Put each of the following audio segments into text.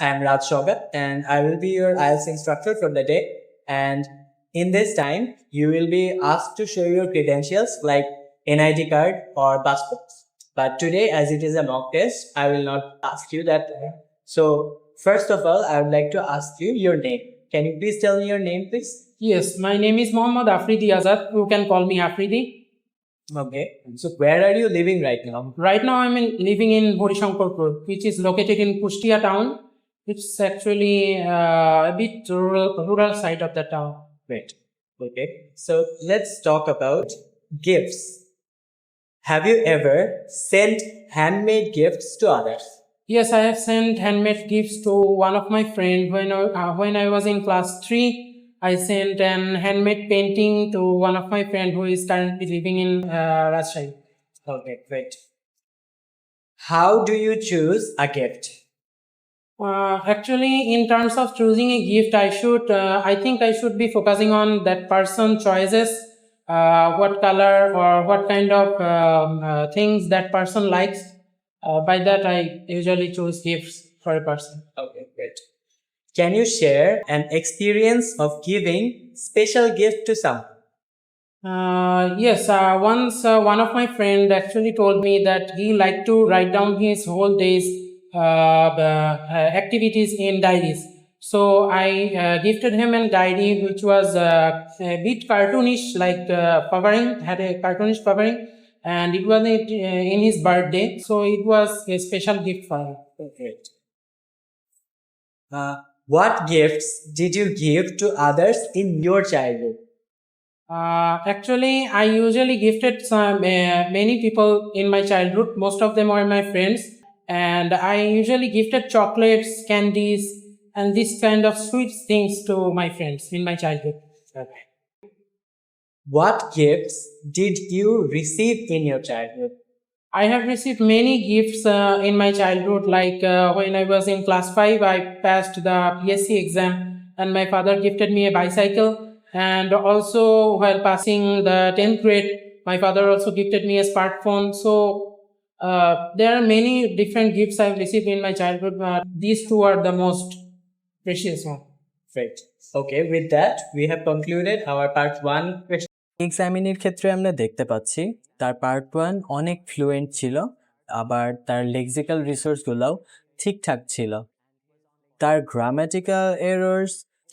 I'm Raj Shogat and I will be your IELTS instructor for the day. And in this time, you will be asked to show your credentials like NID card or passport. But today, as it is a mock test, I will not ask you that. So, first of all, I would like to ask you your name. Can you please tell me your name, please? Yes, my name is Mohammad Afridi Azad. You can call me Afridi. Okay. So, where are you living right now? Right now, living in Horishankarpur, which is located in Kushtia town. It's actually a bit rural side of the town. Great. Okay. So, let's talk about gifts. Have you ever sent handmade gifts to others? Yes, I have sent handmade gifts to one of my friends when I was in class 3. I sent an handmade painting to one of my friends who is currently living in Rajshahi. Okay, great. How do you choose a gift? Actually, in terms of choosing a gift, I think I should be focusing on that person choices, what color or what kind of things that person likes. By that, I usually choose gifts for a person. Okay, great. Can you share an experience of giving special gift to someone? Yes, once one of my friend actually told me that he liked to write down his whole day's activities in diaries. So I gifted him a diary which was a bit cartoonish, like had a cartoonish covering, and it was in his birthday. So it was a special gift for him. Great. What gifts did you give to others in your childhood? Actually, I usually gifted many people in my childhood. Most of them are my friends, and I usually gifted chocolates, candies, and this kind of sweet things to my friends in my childhood. Okay. What gifts did you receive in your childhood? I have received many gifts in my childhood. Like when I was in class 5, I passed the PSC exam, and my father gifted me a bicycle. And also, while passing the 10th grade, my father also gifted me a smartphone. So, there are many different gifts I've received in my childhood, but these two are the most precious one. Great. Okay, with that, we have concluded our part 1 question. এক্সামিনের ক্ষেত্রে আমরা দেখতে পাচ্ছি তার part 1 অনেক fluent ছিল, আবার তার lexical রিসোর্সগুলোও ঠিকঠাক ছিল। তার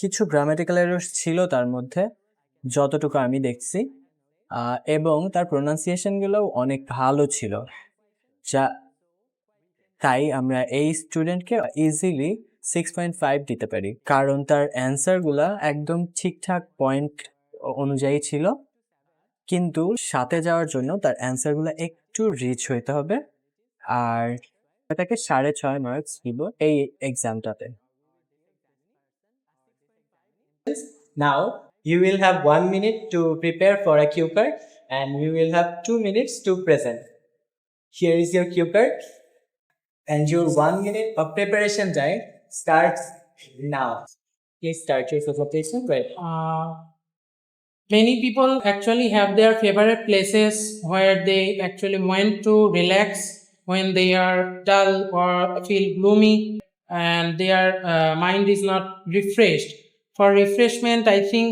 কিছু গ্রামাটিক্যাল এরর্স ছিল তার মধ্যে, যতটুকু আমি দেখছি, এবং তার প্রোনাউন্সিয়েশনগুলোও অনেক ভালো ছিল, যা তাই আমরা এই স্টুডেন্টকে ইজিলি 6.5 দিতে পারি, কারণ তার অ্যান্সারগুলো একদম ঠিকঠাক পয়েন্ট অনুযায়ী ছিল। কিন্তু সাথে যাওয়ার জন্য তার অ্যান্সারগুলো একটু রিচ হইতে হবে, আর তাকে 6.5 মার্কস দিব এই এক্সামটাতে। Now you will have 1 minute to prepare for a cue card and we will have 2 minutes to present. Here is your cue card and your 1 minute of preparation time starts now. Please start your presentation. Right. Many people actually have their favorite places where they actually went to relax when they are dull or feel gloomy and their mind is not refreshed. For refreshment, I think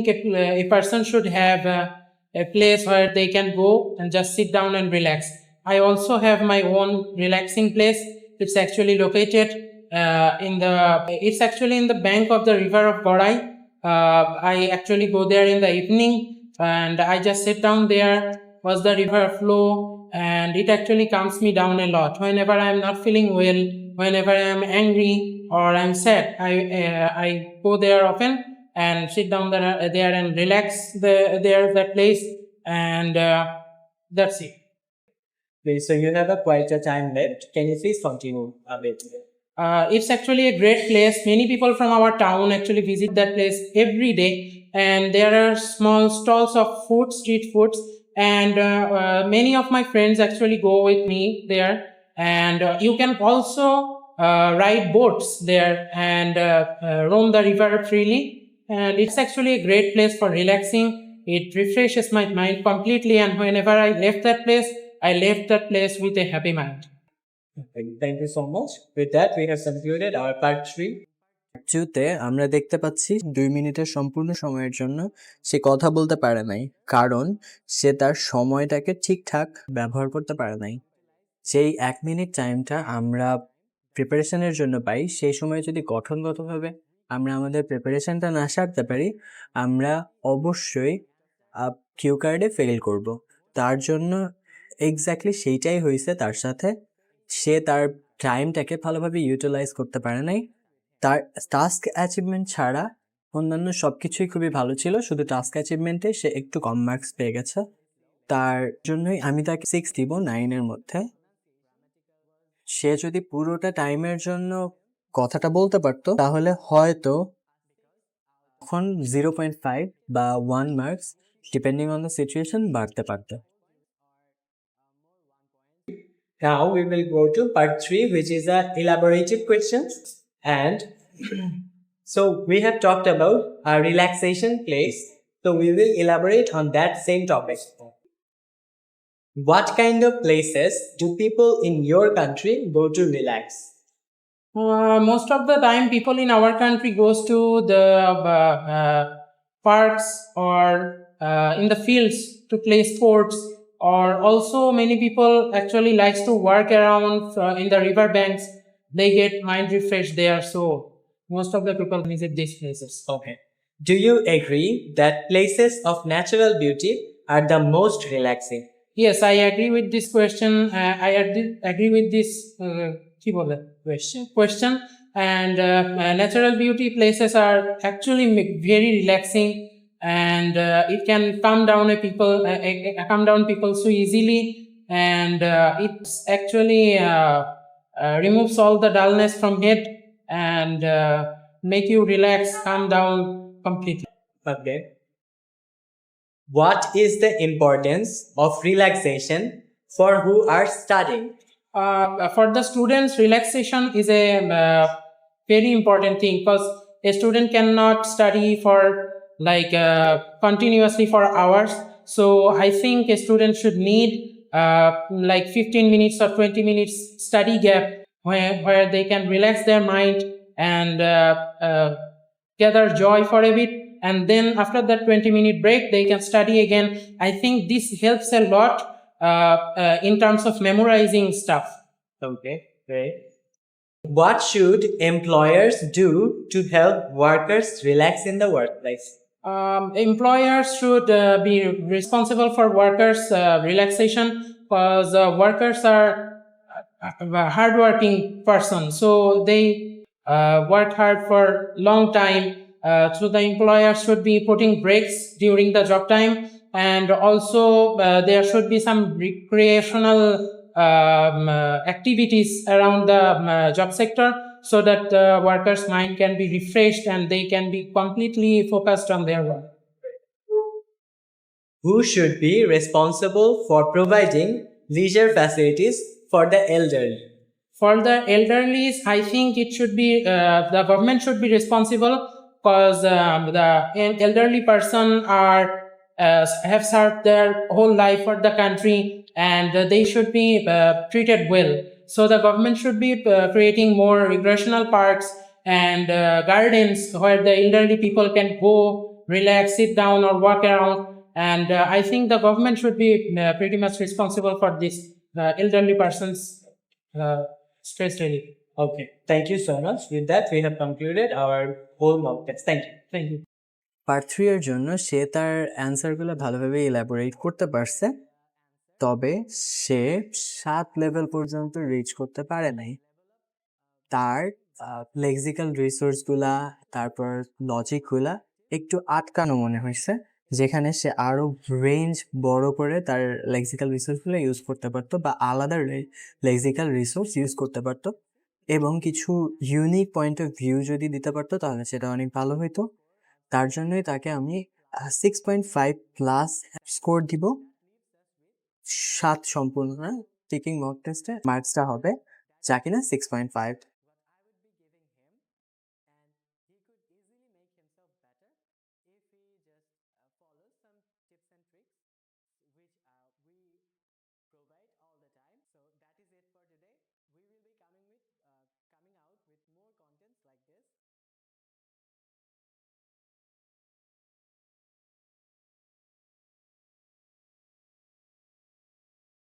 a person should have a place where they can go and just sit down and relax. I also have my own relaxing place. It's actually located it's actually in the bank of the river of Borai. I actually go there in the evening and I just sit down there, watch the river flow, and it actually calms me down a lot. Whenever I'm not feeling well, whenever I'm angry or I'm sad, I go there often and sit down there and relax that place, and that's it. Okay, so you have quite a time left. Can you please continue a bit? It's actually a great place. Many people from our town actually visit that place every day, and there are small stalls of street foods, and many of my friends actually go with me there, and you can also ride boats there and roam the river freely, and it's actually a great place for relaxing. It refreshes my mind completely, and whenever I left that place with a happy mind. Okay, thank you so much. With that, we have concluded our part 3. টুতে আমরা দেখতে পাচ্ছি 2 মিনিটের সম্পূর্ণ সময়ের জন্য সে কথা বলতে পারে নাই, কারণ সে তার সময়টাকে ঠিকঠাক ব্যবহার করতে পারে নাই। সেই 1 মিনিট টাইমটা আমরা প্রিপারেশনের জন্য পাই, সেই সময় যদি গঠনগতভাবে আমরা আমাদের প্রিপারেশনটা না সারতে পারি, আমরা অবশ্যই কিউ কার্ডে ফেল করব। তার জন্য এক্স্যাক্টলি সেইটাই হয়েছে তার সাথে। সে তার টাইমটাকে ভালোভাবে ইউটিলাইজ করতে পারে নাই। তার টাস্ক অ্যাচিভমেন্ট ছাড়া অন্যান্য সব কিছুই খুবই ভালো ছিল, শুধু টাস্ক অ্যাচিভমেন্টে সে একটু কম মার্কস পেয়ে গেছে। তার জন্যই আমি তাকে 6 দিব 9-এর মধ্যে। সে যদি পুরোটা টাইমের জন্য কথাটা বলতে পারতো, তাহলে হয়তো এখন 0.5 বা 1 marks depending on the situation বাড়তে পারতো। Now we will go to part 3, which is the elaborative questions. And so we have talked about a relaxation place. So we will elaborate on that same topic. What kind of places do people in your country go to relax? Most of the time people in our country goes to the parks or in the fields to play sports, or also many people actually likes to work around in the river banks. They get mind refreshed there, so most of the people visit these places. Okay. Do you agree that places of natural beauty are the most relaxing? Yes, I agree with this question. I agree with this question. And natural beauty places are actually very relaxing, and it can calm down people so easily, and it's actually removes all the dullness from head, and make you relax, calm down completely. Okay. What is the importance of relaxation for who are studying? For the students, relaxation is a very important thing, because a student cannot study for continuously for hours. So I think a student should need 15 minutes or 20 minutes study gap where they can relax their mind and gather joy for a bit, and then after that 20-minute break they can study again. I think this helps a lot in terms of memorizing stuff. Okay, great. What should employers do to help workers relax in the workplace? Employers should be responsible for workers' relaxation, because workers are hardworking person, so they work hard for long time. So the employer should be putting breaks during the job time, and also there should be some recreational activities around the job sector, so that the workers' mind can be refreshed and they can be completely focused on their work. Who should be responsible for providing leisure facilities for the elderly? For the elderly, I think it should be the government should be responsible, because the elderly person are have served their whole life for the country, and they should be treated well. So the government should be creating more recreational parks and gardens where the elderly people can go, relax, sit down, or walk around. And I think the government should be pretty much responsible for this elderly persons stress relief. Okay, thank you so much. With that, we have concluded our whole mock test. Thank you. Thank you. Part 3 এর জন্য সে তার অ্যান্সারগুলো ভালোভাবে elaborate করতে পারছে, তবে সে 7 level পর্যন্ত rich করতে পারে নাই। তার লেক্সিক্যাল রিসোর্সগুলা, তারপর লজিকগুলা একটু আটকানো মনে হয়েছে, যেখানে সে আরো রেঞ্জ বড় করে তার লেক্সিক্যাল রিসোর্সগুলো ইউজ করতে পারতো, বা আলাদা লেক্সিক্যাল রিসোর্স ইউজ করতে পারতো, এবং কিছু ইউনিক পয়েন্ট অফ ভিউ যদি দিতে পারতো তাহলে সেটা অনেক ভালো হইতো। তার জন্যই তাকে আমি 6.5 প্লাস স্কোর দিব। 7 সম্পূর্ণ টিকিং মক টেস্টে মার্কসটা হবে যা কিনা 6.5। we will be coming out with more contents like this.